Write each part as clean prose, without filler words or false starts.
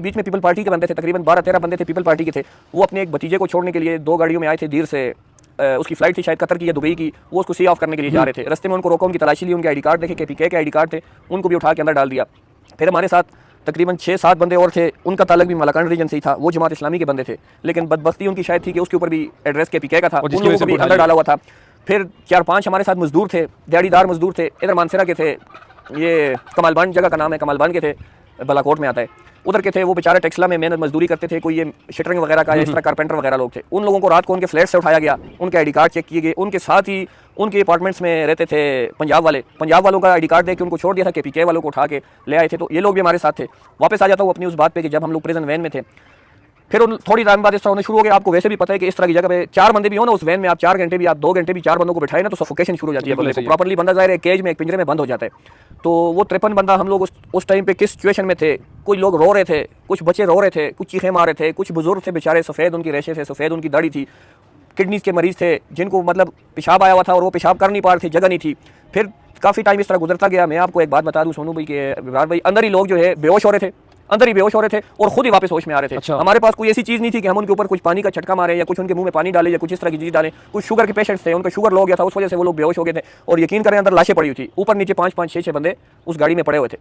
बीच में people party के बंदे थे, तकरीबन 12-13 बंदे थे पीपल पार्टी के थे। वो अपने एक भतीजे को छोड़ने के लिए 2 गाड़ियों में आए थे दीर से। उसकी फ्लाइट थी शायद कतर की या दुबई की, वो उसको सी ऑफ करने के लिए जा रहे थे। रस्ते में उनको रोका, उनकी तलाशी ली, उनके आईडी कार्ड देखे, KPK के आईडी कार्ड थे, उनको भी उठा के अंदर डाल दिया। फिर हमारे साथ तकरीबन 6-7 बंदे और थे, उनका ताल्लुक भी मलाकान रीजन से ही था, वो जमात इस्लामी के बंदे थे, लेकिन बदबख्ती उनकी शायद थी कि उसके ऊपर भी एड्रेस KPK का था, उन लोगों को भी अंदर डाला हुआ था। फिर 4-5 हमारे साथ मजदूर थे, दिहाड़ीदार मजदूर थे, इधर मानसरा के थे, ये कमालबान जगह का नाम है, कमालबान के थे, बालाकोट में आता है, उधर के थे। वो बेचारे टेक्सला में मेहनत मजदूरी करते थे, कोई ये शटरिंग वगैरह का, इस तरह कारपेंटर वगैरह लोग थे। उन लोगों को रात को उनके फ्लैट से उठाया गया, उनके आईडी कार्ड चेक किए गए, उनके साथ ही उनके अपार्टमेंट्स में रहते थे पंजाब वाले, पंजाब वालों का आईडी कार्ड दे के उनको छोड़ दिया था, KPK वालों को उठा के ले आए थे। तो ये लोग भी हमारे साथ थे। वापस आ जाता हूँ अपनी उस बात पे कि जब हम लोग प्रिजन वैन में थे, फिर थोड़ी टाइम बाद इस तरह होने शुरू हो गया। आपको वैसे भी पता है कि इस तरह की जगह पे 4 बंदे भी हो ना उस वैन में, आप 4 घंटे भी, आप 2 घंटे भी 4 बंदों को बिठाए ना, तो सफोकेशन शुरू हो जाती है बंदे को। प्रॉपर्ली बंदा जाहिर है केज में, एक पिंजरे में बंद हो जाता है। तो वो 53 बंदा हम लोग उस टाइम पे किस सिचुएशन में थे। कुछ लोग रो रहे थे, कुछ बच्चे रो रहे थे, कुछ चीखें मार रहे थे, कुछ बुजुर्ग थे बेचारे, सफ़ेद उनकी रेशे थे, सफ़ेद उनकी दाढ़ी थी, किडनीज के मरीज़ थे, जिनको मतलब पेशाब आया हुआ था और वो पेशाब कर नहीं पा रहे थे, जगह नहीं थी। फिर काफ़ी टाइम इस तरह गुजरता गया। मैं आपको एक बात बता दूं सोनू भाई के, विराट भाई, अंदर ही लोग जो है बेहोश हो रहे थे, अंदर ही बेहोश हो रहे थे और खुद ही वापस होश में आ रहे थे। अच्छा। हमारे पास कोई ऐसी चीज़ नहीं थी कि हम उनके ऊपर कुछ पानी का छटका मारे या कुछ उनके मुंह में पानी डाले या कुछ इस तरह की चीज़ डालें। कुछ शुगर के पेशेंट्स थे, उनका शुगर लो गया था, उस वजह से वो लोग बेहोश हो गए थे। और यकीन करें अंदर लाशें पड़ी हुई थी, ऊपर नीचे 5-5, 6-6 बंदे उस गाड़ी में पड़े हुए थे।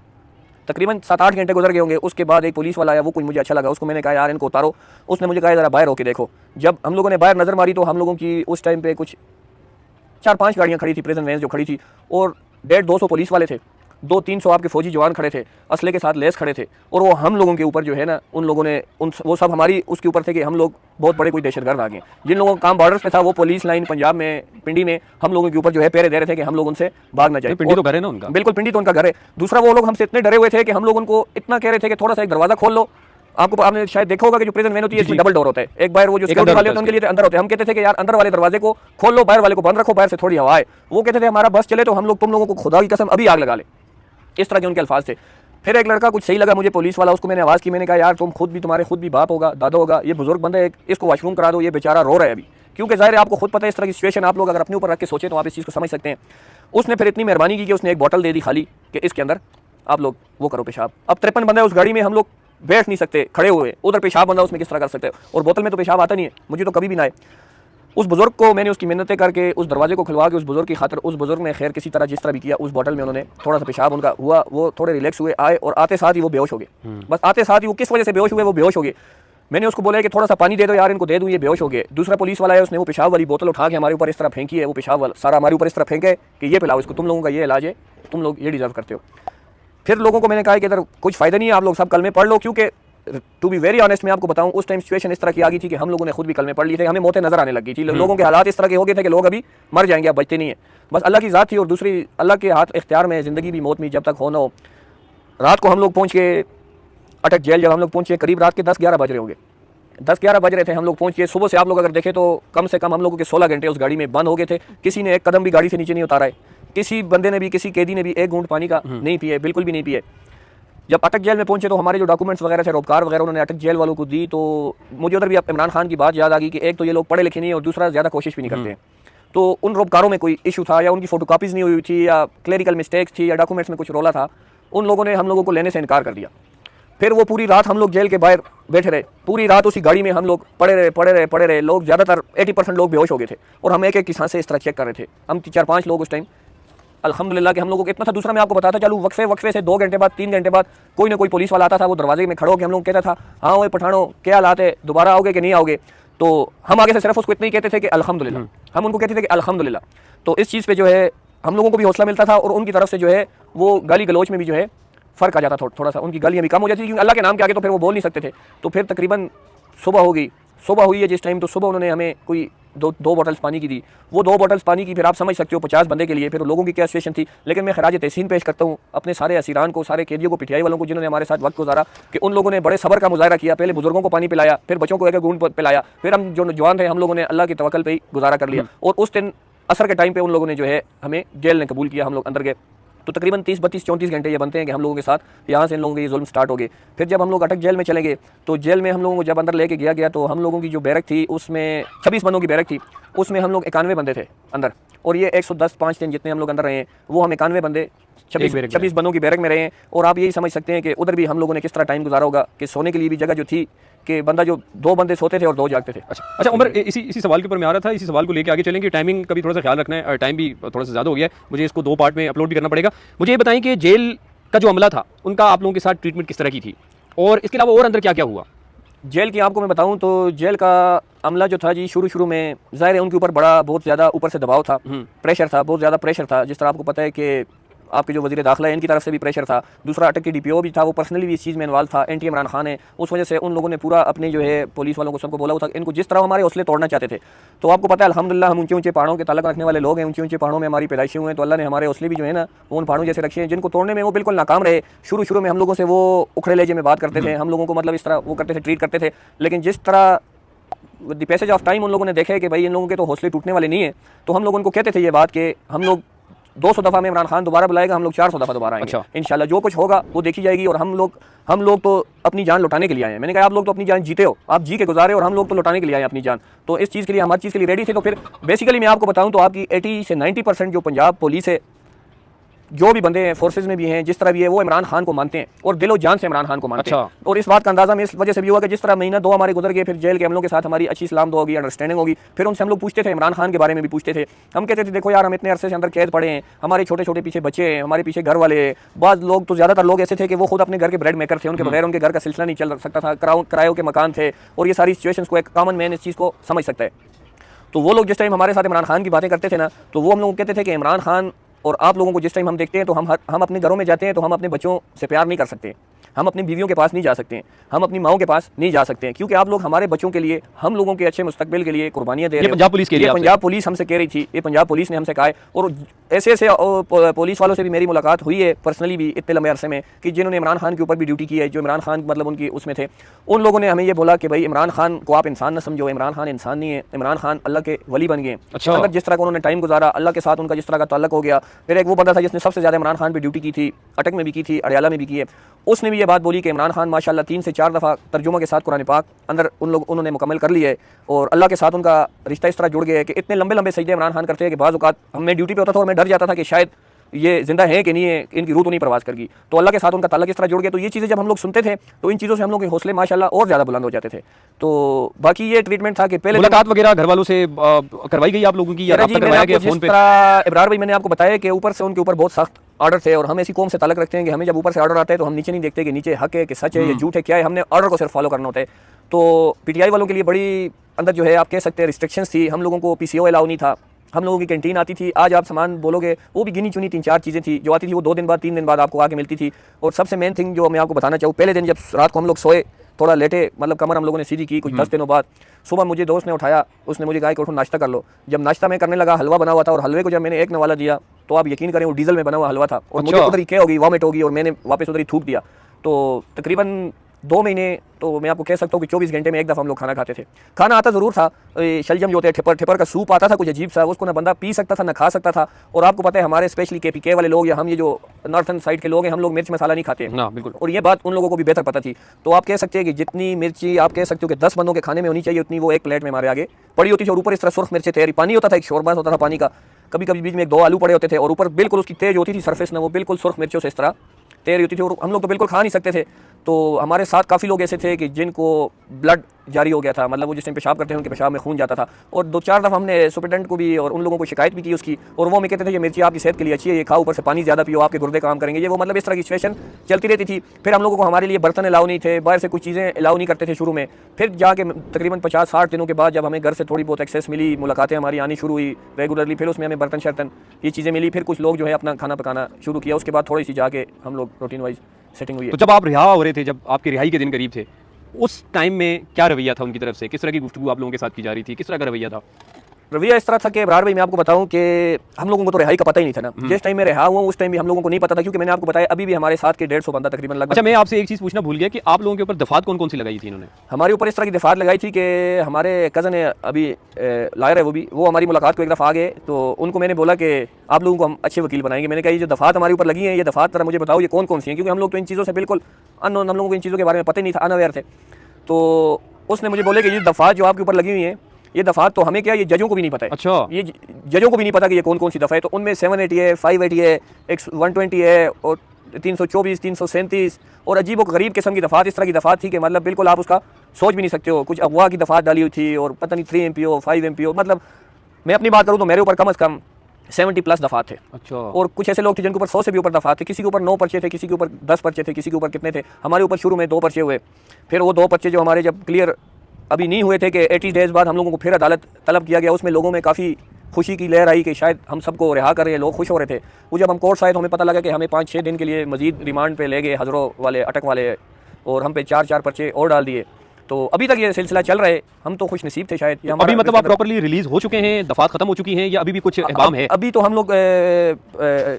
तकरीबन 7-8 घंटे गुजर गए होंगे। उसके बाद एक पुलिस वाला आया, वो कुछ मुझे अच्छा लगा, उसको मैंने कहा यार इनको उतारो। उसने मुझे कहा ज़रा बाहर होके देखो। जब हम लोगों ने बाहर नज़र मारी तो हम लोगों की उस टाइम पे कुछ 4-5 गाड़ियाँ खड़ी थी, प्रिजन वैन जो खड़ी थी, और 150-200 पुलिस वाले थे, 200-300 आपके फौजी जवान खड़े थे, असले के साथ लेस खड़े थे। और वो हम लोगों के ऊपर जो है ना, उन लोगों ने वो सब हमारी उसके ऊपर थे कि हम लोग बहुत बड़े कोई दहशतगर्द आ गए। जिन लोगों का काम बॉर्डर पे था, वो पुलिस लाइन पंजाब में पिंडी में हम लोगों के ऊपर जो है पहरे दे रहे थे कि हम लोग उनसे भाग न जाए। पिंडी तो घर है ना उनका, बिल्कुल पिंडी तो उनका घर है। दूसरा वो लोग हमसे इतने डरे हुए थे कि हम लोग उनको इतना कह रहे थे कि थोड़ा सा एक दरवाजा खोल लो। आपने शायद देखा होगा कि जो प्रिजन वैन होती है इसमें डबल डोर होता है, एक बाहर वो जो सिक्योरिटी वाले होते हैं उनके लिए अंदर होते हैं। हम कहते थे कि यार अंदर वाले दरवाजे को खोल लो, बाहर वाले को बंद रखो, बाहर से थोड़ी हवा है। वो कहते थे हमारा बस चले तो हम लोग तुम लोगों को खुदा की कसम अभी आग लगा ले, इस तरह के उनके अल्फाज थे। फिर एक लड़का कुछ सही लगा मुझे, पुलिस वाला, उसको मैंने आवाज़ की, मैंने कहा यार तुम खुद भी, तुम्हारे खुद भी बाप होगा, दादा होगा, ये बुजुर्ग बंदा है, इसको वॉशरूम करा दो, ये बेचारा रो रहा है अभी। क्योंकि जाहिर है आपको खुद पता है इस तरह की सिचुएशन, आप लोग अगर अपने ऊपर रख के सोचे तो आप इस चीज़ को समझ सकते हैं। उसने फिर इतनी मेहरबानी की कि उसने एक बोतल दे दी खाली कि इसके अंदर आप लोग वो करो पेशाब। अब 53 बंदे उस गाड़ी में, हम लोग बैठ नहीं सकते, खड़े हुए, उधर पेशाब बंदा उसमें किस तरह कर सकते हैं, और बोतल में तो पेशाब आता नहीं है, मुझे तो कभी भी ना आए। उस बुजुर्ग को मैंने उसकी मिन्नतें करके उस दरवाजे को खुलवा के उस बुजुर्ग की खातिर, उस बुजुर्ग ने खैर किसी तरह जिस तरह भी किया, उस बोतल में उन्होंने थोड़ा सा पेशाब उनका हुआ, वो थोड़े रिलैक्स हुए, आए और आते साथ ही वो बेहोश हो गए। बस आते साथ ही वो किस वजह से बेहोश हुए, वो बेहोश हो गए। मैंने उसको बोला कि थोड़ा सा पानी दे दो यार इनको, दे दूँ, ये बेहोश हो गए। दूसरा पुलिस वाला है, उसने वो पेशाब वाली बोतल उठा के हमारे ऊपर इस तरह फेंकी है, वो पेशाब वाला सारा हमारे ऊपर इस तरह फेंके कि ये पिलाओ इसको, तुम लोगों का ये इलाज है, तुम लोग ये डिजर्व करते हो। फिर लोगों को मैंने कहा कि इधर कुछ फ़ायदा नहीं है, आप लोग सब कलमे पढ़ लो, क्योंकि टू बी वेरी ऑनेस्ट मैं आपको बताऊं उस टाइम सिचुएशन इस तरह की आ गई थी कि हम लोगों ने खुद भी कलमे पढ़ लिए थे, हमें मौतें नजर आने लगी थी। लोगों के हालात इस तरह के हो गए थे कि लोग अभी मर जाएंगे, अब बचते नहीं है। बस अल्लाह की ज़ात थी और दूसरी अल्लाह के हाथ इख्तियार में ज़िंदगी भी मौत में जब तक हो ना हो। रात को हम लोग पहुँच के अटक जेल, जब हम लोग पहुँचे करीब रात के 10-11 बज रहे होंगे, 10-11 बज रहे थे, हम लोग पहुँच के। सुबह से आप लोग अगर देखें तो कम से कम हम लोगों के 16 घंटे उस गाड़ी में बंद हो गए थे। किसी ने एक कदम भी गाड़ी से नीचे नहीं उतारा है, किसी बंदे ने भी, किसी कैदी ने भी एक घूंट पानी का नहीं पिए, बिल्कुल भी नहीं पिए। जब अटक जेल में पहुंचे तो हमारे जो डॉक्यूमेंट्स वगैरह थे, रोबकार वगैरह, उन्होंने अटक जेल वालों को दी। तो मुझे उधर भी इमरान खान की बात याद आ गई कि एक तो ये लोग पढ़े लिखे नहीं और दूसरा ज़्यादा कोशिश भी नहीं करते हैं। तो उन रोबकारों में कोई इशू था या उनकी फ़ोटोकॉपीज़ नहीं हुई थी या क्लेरिकल मिस्टेक्स थी या डॉक्यूमेंट्स में कुछ रोला था, उन लोगों ने हम लोगों को लेने से इनकार कर दिया। फिर वो पूरी रात हम लोग जेल के बाहर बैठे रहे, पूरी रात उसी गाड़ी में हम लोग पड़े रहे। लोग ज़्यादातर 80% लोग बेहोश हो गए थे और हम एक एक की सांसें इस तरह चेक कर रहे थे। हम 4-5 लोग उस टाइम, अल्हम्दुलिल्लाह कि हम लोगों को इतना था। दूसरा मैं आपको बताता चलूँ, वक्फे से 2 घंटे बाद, 3 घंटे बाद कोई ना कोई पुलिस वाला आता था, वो दरवाजे में खड़ो के हम लोग कहता था हाँ वो पठानो क्या हालात है, दोबारा आओगे कि नहीं आओगे। तो हम आगे से सिर्फ उसको इतना ही कहते थे कि अल्हम्दुलिल्लाह, हम उनको कहते थे कि अल्हम्दुलिल्लाह। तो इस चीज़ पे जो है हम लोगों को भी हौसला मिलता था और उनकी तरफ से जो है वो गाली गलोच में भी जो है फ़र्क आ जाता था, थोड़ा सा उनकी गालियाँ भी कम हो जाती थी, क्योंकि अल्लाह के नाम के आगे तो फिर वो बोल नहीं सकते थे। तो फिर तकरीबन सुबह हो गई, सुबह हुई है जिस टाइम, तो सुबह उन्होंने हमें कोई दो बॉटल्स पानी की दी। वो 2 बॉटल्स पानी की फिर आप समझ सकते हो 50 बंदे के लिए, फिर लोगों की क्या सिचुएशन थी। लेकिन मैं खराज तहसीन पेश करता हूँ अपने सारे असीरान को, सारे कैदियों को, पिटियाई वालों को, जिन्होंने हमारे साथ वक्त गुजारा, कि उन लोगों ने बड़े सब्र का मुजाहरा किया। पहले बुजुर्गों को पानी पिलाया, फिर बच्चों को एक घूंट पिलाया, फिर हम जो जवान थे हम लोगों ने अल्लाह की तवक्कल पे ही गुजारा कर लिया। और उस दिन असर के टाइम पे उन लोगों ने जो है हमें जेल ने कबूल किया, हम लोग अंदर गए। तो तकरीबन 30, 32, 34 घंटे ये बनते हैं कि हम लोगों के साथ यहाँ से इन लोगों के ये जुल्म स्टार्ट हो गए। फिर जब हम लोग अटक जेल में चले गए तो जेल में हम लोगों को जब अंदर लेके गया तो हम लोगों की जो बैरक थी उसमें 26 बंदों की बैरक थी, उसमें हम लोग 91 बंदे थे अंदर। और ये 110 5 दिन जितने हम लोग अंदर रहे हैं, वो हम 91 बंदे 26 बंदों की बैरक में रहे हैं। और आप यही समझ सकते हैं कि उधर भी हम लोगों ने किस तरह टाइम गुजारा होगा कि सोने के लिए भी जगह जो थी कि बंदा जो 2 बंदे सोते थे और 2 जागते थे। अच्छा उमर, इसी सवाल के ऊपर मैं आ रहा था, इसी सवाल को लेके आगे चलेंगे। टाइमिंग का भी थोड़ा सा ख्याल रखना है, टाइम भी थोड़ा सा ज़्यादा हो गया है, मुझे इसको 2 पार्ट में अपलोड भी करना पड़ेगा। मुझे ये बताएं कि जेल का जो अमला था उनका आप लोगों के साथ ट्रीटमेंट किस तरह की थी, और इसके अलावा और अंदर क्या क्या हुआ? जेल की आपको मैं बताऊं तो जेल का अमला जो था जी, शुरू में ज़ाहिर है उनके ऊपर बहुत ज़्यादा ऊपर से दबाव था, प्रेशर था, बहुत ज़्यादा प्रेशर था। जिस तरह आपको पता है कि आपके जो वज़ीर दाखिला है इनकी तरफ से भी प्रेशर था, दूसरा अटक की DPO भी था, वो पर्सनली भी इस चीज़ में इन्वॉल्व था, एंटी इमरान खान है। उस वजह से उन लोगों ने पूरा अपने जो है पुलिस वालों को सबको बोला हुआ था इनको जिस तरह हमारे हौसले तोड़ना चाहते थे। तो आपको पता है अल्हम्दुलिल्लाह हम ऊंचे ऊंचे पहाड़ों के ताल्लुक रखने वाले लोग हैं, ऊंचे ऊंचे पहाड़ों में हमारी पैदाइशें हुई हैं, तो अल्लाह ने हमारे हौसले भी जो है ना वो उन पहाड़ों जैसे रखे हैं जिनको तोड़ने में वो बिल्कुल नाकाम रहे। शुरू में हम लोगों से वो उखड़े लेजे में बात करते थे, हम लोगों को मतलब इस तरह वो करते थे, ट्रीट करते थे। लेकिन जिस तरह द पैसेज ऑफ टाइम उन लोगों ने देखा है कि भाई इन लोगों के तो हौसले टूटने वाले नहीं है, तो हम लोग उनको कहते थे ये बात कि हम लोग 200 दफ़ा में इमरान खान दोबारा बुलाएगा, हम लोग 400 दफ़ा दोबारा आएंगे। अच्छा। इंशाल्लाह जो कुछ होगा वो देखी जाएगी। और हम लोग तो अपनी जान लुटाने के लिए आए हैं। मैंने कहा आप लोग तो अपनी जान जीते हो, आप जी के गुजारे, और हम लोग तो लुटाने के लिए आए अपनी जान। तो इस चीज़ के लिए, हमारी चीज़ के लिए रेडी थे। तो फिर बेसिकली मैं आपको बताऊं तो आपकी 80 से 90% जो पंजाब पुलिस है, जो भी बंदे हैं फोर्सेज में भी हैं, जिस तरह भी है, वो इमरान खान को मानते हैं और दिलो जान से इमरान खान को मानते हैं। और इस बात का अंदाजा में इस वजह से भी हुआ कि जिस तरह महीना 2 हमारे गुजर गए, फिर जेल के अमलों के साथ हमारी अच्छी सलाम दो होगी, अंडरस्टैंडिंग होगी। फिर उनसे हम लोग पूछते थे, इमरान खान के बारे में भी पूछते थे। हम कहते थे देखो यार, हम इतने अरसे से अंदर कैद पड़े हैं, हमारे छोटे छोटे पीछे बच्चे हैं, हमारे पीछे घर वाले हैं। बाद लोग तो ज़्यादातर लोग ऐसे थे कि वो खुद अपने घर के ब्रेड मेकर थे, उनके बगैर उनके घर का सिलसिला नहीं चल सकता था, किरायों के मकान थे, और ये सारी सिचुएशंस को एक कॉमन मैन इस चीज़ को समझ सकता है। तो वो लोग जिस टाइम हमारे साथ इमरान खान की बातें करते थे ना, तो वो हम लोग कहते थे कि इमरान खान और आप लोगों को जिस टाइम हम देखते हैं तो हम अपने घरों में जाते हैं तो हम अपने बच्चों से प्यार नहीं कर सकते, हम अपनी बीवियों के पास नहीं जा सकते, हम अपनी माओं के पास नहीं जा सकते हैं, क्योंकि आप लोग हमारे बच्चों के लिए, हम लोगों के अच्छे मुस्तकबिल के लिए कुर्बानियां दे रहे हैं। पंजाब पुलिस के लिए, पंजाब पुलिस हमसे कह रही थी, ये पंजाब पुलिस ने हमसे कहा है। और ऐसे पुलिस वालों से भी मेरी मुलाकात हुई है पर्सनली भी इतने लंबे अरसे में, कि जिन्होंने इमरान खान के ऊपर भी ड्यूटी की है, जो इमरान खान मतलब उनकी उसमें थे, उन लोगों ने हमें ये बोला कि भाई इमरान खान को आप इंसान न समझो, इमरान खान इंसान नहीं है, इमरान खान अल्लाह के वली बन गए। अच्छा। अगर जिस तरह का उन्होंने टाइम गुजारा, अल्लाह के साथ उनका जिस तरह का ताल्लुक हो गया। फिर एक वो बंदा था जिसने सबसे ज़्यादा इमरान खान पर ड्यूटी की थी, अटक में भी की थी, अड़याला में भी की है, उसने भी ये बात बोली कि इमरान खान माशाल्लाह 3 से 4 दफ़ा तर्जुमा के साथ कुरान पाक अंदर उन्होंने मुकम्मल कर लिया है, और अल्लाह के साथ उनका रिश्ता इस तरह जुड़ गया है कि इतने लंबे लंबे सजदे इमरान खान करते हैं कि बाज़ औक़ात मैं ड्यूटी पे होता था और मैं डर जाता था कि शायद ये जिंदा है कि नहीं है, इनकी रूह तो नहीं परवाज़ करगी। तो अल्लाह के साथ उनका ताल्लुक इस तरह जुड़ गया। तो ये चीज़ें जब हम लोग सुनते थे तो इन चीज़ों से हम लोग के हौसले माशाल्लाह और ज़्यादा बुलंद हो जाते थे। तो बाकी ये ट्रीटमेंट था कि पहले मुलाकात वगैरह घर वालों से करवाई गई आप लोगों की, या जी मैंने आपको जिस तरह इब्रार भाई मैंने आपको बताया कि ऊपर से उनके ऊपर बहुत सख्त ऑर्डर थे, और हम ऐसी कौम से ताल्लुक रखते हैं कि हमें जब ऊपर से ऑर्डर आता है तो हम नीचे नहीं देखते कि नीचे हक है कि सच है या झूठ है, क्या है, हमने ऑर्डर को सिर्फ फॉलो करना होता है। तो PTI वालों के लिए बड़ी अंदर जो है आप कह सकते हैं रिस्ट्रिक्शंस थी। हम लोगों को PCO अलाउ नहीं था, हम लोगों की कैंटीन आती थी, आज आप सामान बोलोगे वो भी गिनी चुनी 3-4 चीज़ें थी जो आती थी, वो 2 दिन बाद 3 दिन बाद आपको आके मिलती थी। और सबसे मेन थिंग जो मैं आपको बताना चाहूँ, पहले दिन जब रात को हम लोग सोए, थोड़ा लेटे, मतलब कमर हम लोगों ने सीधी की, कुछ 10 दिनों बाद सुबह मुझे दोस्त ने उठाया, उसने मुझे कहा कि उठो नाश्ता कर लो। जब नाश्ता मैं करने लगा, हलवा बना हुआ था, और हलवे को जब मैंने एक नवाला दिया तो आप यकीन करें वो डीजल में बना हुआ हलवा था, और मुझे उधर ही क्या होगी, वॉमिट होगी, और मैंने वापस उधर ही थूक दिया। तो तकरीबन 2 महीने, तो मैं आपको कह सकता हूँ कि 24 घंटे में एक दफ़ा हम लोग खाना खाते थे। खाना आता ज़रूर था, शलजम जो होते हैं, ठिपर का सूप आता था कुछ अजीब सा, उसको ना बंदा पी सकता था ना खा सकता था। और आपको पता है हमारे स्पेशली KPK वाले लोग, या हम ये जो नॉर्थन साइड के लोग हैं, हम लोग मिर्च मसाला नहीं खाते ना, बिल्कुल। और ये बात उन लोगों को भी बेहतर पता थी। तो आप कह सकते हैं कि जितनी मिर्ची आप कह सकते हो कि 10 बंदों के खाने में होनी चाहिए, उतनी वो एक प्लेट में हमारे आगे पड़ी होती थी। और ऊपर इस तरह सुर्ख मिर्चें तैयारी, पानी होता था, एक शोरबा होता था पानी का, कभी कभी बीच में 2 आलू पड़े होते थे, और ऊपर बिल्कुल उसकी तेज होती थी सरफेस ना, वो बिल्कुल सुर्ख मिर्चों से इस तरह तैयारी होती थी, और हम लोग तो बिल्कुल खा नहीं सकते थे। तो हमारे साथ काफ़ी लोग ऐसे थे कि जिनको ब्लड जारी हो गया था, मतलब वो जिस टाइम पेशाब करते हैं उनके पेशाब में खून जाता था। और 2-4 दफ़ा हमने सुपरिटेंडेंट को भी और उन लोगों को शिकायत भी की उसकी, और वो हमें कहते थे ये मिर्ची आपकी सेहत के लिए अच्छी है, ये खाओ, ऊपर से पानी ज़्यादा पियो, आपके गुर्दे काम करेंगे, ये वो, मतलब इस तरह की सिचुएशन चलती रहती थी। फिर हम लोगों को हमारे लिए बर्तन अलाउ नहीं थे, बाहर से कुछ चीज़ें अलाउ नहीं करते थे शुरू में। फिर जाके तकरीबन 50-60 दिनों के बाद जब हमें घर से थोड़ी बहुत एक्सेस मिली, मुलाकातें हमारी आनी शुरू हुई रेगुलरली, फिर उसमें हमें बर्तन शर्तन ये चीज़ें मिली, फिर कुछ लोग जो है अपना खाना पकाना शुरू किया। उसके बाद थोड़ी सी जाके हम लोग रूटीन वाइज सेटिंग हुई है। तो जब आप रिहा हो रहे थे, जब आपके रिहाई के दिन करीब थे, उस टाइम में क्या रवैया था उनकी तरफ से, किस तरह की गुफ्तगू आप लोगों के साथ की जा रही थी, किस तरह का रवैया था? रवैया इस तरह था कि इब्रार भाई मैं आपको बताऊं कि हम लोगों को तो रिहाई का पता ही नहीं था ना, जिस टाइम में रिहा हुआ उस टाइम भी हम लोगों को नहीं पता था, क्योंकि मैंने आपको बताया अभी भी हमारे साथ के 150 बंदा तकरीबन लगभग। अच्छा, मैं आपसे एक चीज़ पूछना भूल गया कि आप लोगों के ऊपर दफात कौन कौन सी लगाई थी इन्होंने? हमारे ऊपर इस तरह की दफात लगाई थी कि हमारे कज़न है अभी लायर है, वो हमारी मुलाकात को एक दफ़ा आ गए, तो उनको मैंने बोला कि आप लोगों को हम अच्छे वकील बनाएंगे। मैंने कहा ये जो दफात हमारे ऊपर लगी है, ये दफात तरह मुझे बताओ ये कौन कौन सी हैं, क्योंकि हम लोग तो इन चीज़ों से बिल्कुल अननोन, हम लोगों को इन चीज़ों के बारे में पता ही नहीं था, अनअवेयर थे। तो उसने मुझे बोले कि ये दफात जो आपके ऊपर लगी हुई हैं ये दफात तो हमें क्या, ये जजों को भी नहीं पता है। अच्छा। ये जजों को भी नहीं पता कि ये कौन कौन सी दफ़ा है। तो उनमें 780 है, 580 है, 120 है और 324, 337 और अजीब व गरीब किस्म की दफ़ात। इस तरह की दफ़ात थी कि मतलब बिल्कुल आप उसका सोच भी नहीं सकते हो। कुछ अगवा की दफ़ात डाली हुई थी और पता नहीं 3 MPO 5 MPO, मतलब मैं अपनी बात करूँ तो मेरे ऊपर कम से कम 70+ दफ़ात थे। अच्छा। और कुछ ऐसे लोग थे जिनके ऊपर 100 से भी ऊपर दफ़ात थे। किसी के ऊपर 9 पर्चे थे, किसी के ऊपर 10 पर्चे थे, किसी के ऊपर कितने थे। हमारे ऊपर शुरू में 2 पर्चे हुए, फिर वो 2 पर्चे जो हमारे जब क्लियर अभी नहीं हुए थे कि 80 डेज़ बाद हम लोगों को फिर अदालत तलब किया गया, उसमें लोगों में काफ़ी खुशी की लहर आई कि शायद हम सबको रिहा कर रहे हैं, लोग खुश हो रहे थे। वो जब हम कोर्ट आए तो हमें पता लगा कि हमें 5-6 दिन के लिए मजीद रिमांड पे ले गए हज़रों वाले, अटक वाले, और हम पे 4-4 पर्चे और डाल दिए। तो अभी तक ये सिलसिला चल रहा है। हम तो खुश नसीब थे शायद। ये अभी मतलब आप प्रॉपर्ली रिलीज हो चुके हैं, दफात खत्म हो चुकी हैं, या अभी भी कुछ अहकाम है? अभी तो हम लोग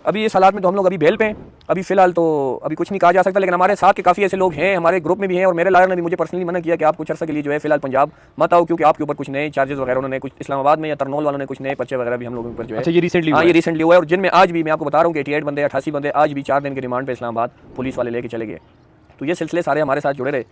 अभी इस हालात में तो हम लोग अभी बेल पे हैं। अभी फ़िलहाल तो अभी कुछ नहीं कहा जा सकता, लेकिन हमारे साथ के काफ़ी ऐसे लोग हैं, हमारे ग्रुप में भी हैं, और मेरे लॉयर ने भी मुझे पर्सनली मना किया कि आप कुछ अर्से के लिए जो है फ़िलहाल पंजाब मत आओ, क्योंकि आपके ऊपर कुछ नए चार्जेस वगैरह उन्होंने कुछ इस्लामाबाद में या तरनोल वालों ने कुछ नए पर्चे वगैरह भी हम लोगों के ऊपर जो है। अच्छा, ये रिसेंटली हाँ, ये रिसेंटली हुआ है, और जिनमें आज भी मैं आपको बता रहा हूँ कि 88 बंदे 88 बंदे आज भी 4 दिन के रिमांड पे इस्लामाबाद पुलिस वाले लेके चले गए। तो ये सिलसिले सारे हमारे साथ जुड़े रहे।